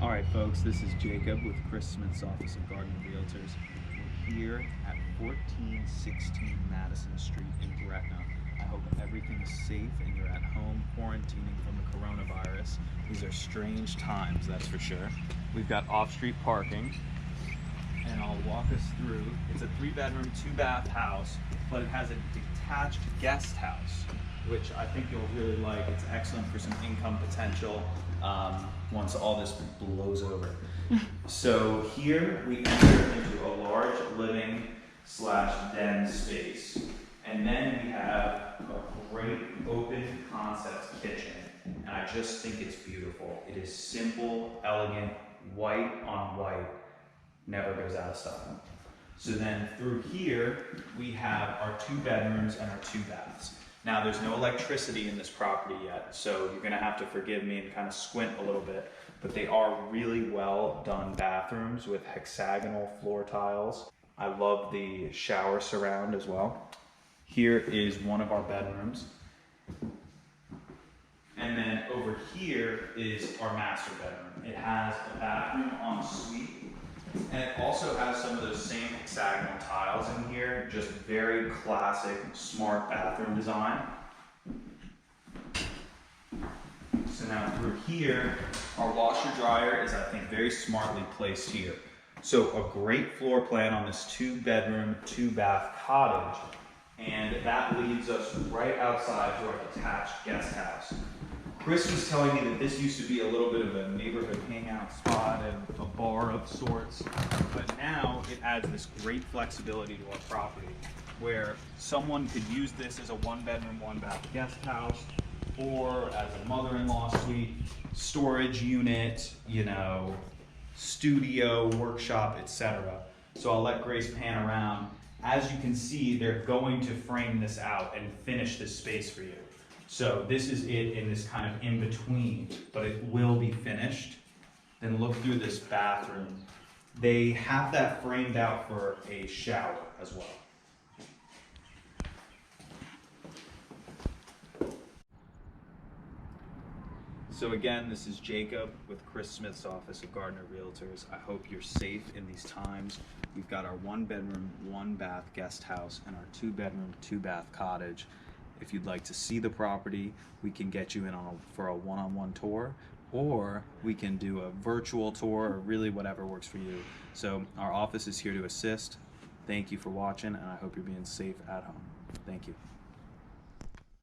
All right, folks, this is Jacob with Chris Smith's office of Garden Realtors. We're here at 1416 Madison Street in Gretna. I hope everything's safe and you're at home quarantining from the coronavirus. These are strange times, that's for sure. We've got off-street parking, and I'll walk us through. It's a 3-bedroom, 2-bath house, but it has a detached guest house, which I think you'll really like. It's excellent for some income potential once all this blows over. So here we enter into a large living / den space. And then we have a great open concept kitchen. And I just think it's beautiful. It is simple, elegant, white on white, never goes out of style. So then through here, we have our 2 bedrooms and our 2 baths. Now there's no electricity in this property yet, so you're gonna have to forgive me and kind of squint a little bit, but they are really well done bathrooms with hexagonal floor tiles. I love the shower surround as well. Here is one of our bedrooms. And then over here is our master bedroom. It has a bathroom en suite, and it also has some of those same hexagonal tiles in here, just very classic, smart bathroom design. So now through here, our washer dryer is, I think, very smartly placed here. So a great floor plan on this 2-bedroom, 2-bath cottage, and that leads us right outside to our detached guest house. Chris was telling me that this used to be a little bit of a neighborhood hangout spot and a bar of sorts, but now it adds this great flexibility to our property where someone could use this as a 1-bedroom, 1-bath guest house, or as a mother-in-law suite, storage unit, studio, workshop, etc. So I'll let Grace pan around. As you can see, they're going to frame this out and finish this space for you. So this is it in this kind of in-between, but it will be finished. Then look through this bathroom. They have that framed out for a shower as well. So again, this is Jacob with Chris Smith's office of Gardner Realtors. I hope you're safe in these times. We've got our 1-bedroom, 1-bath guest house and our 2-bedroom, 2-bath cottage. If you'd like to see the property, we can get you in for a one-on-one tour, or we can do a virtual tour, or really whatever works for you. So our office is here to assist. Thank you for watching, and I hope you're being safe at home. Thank you.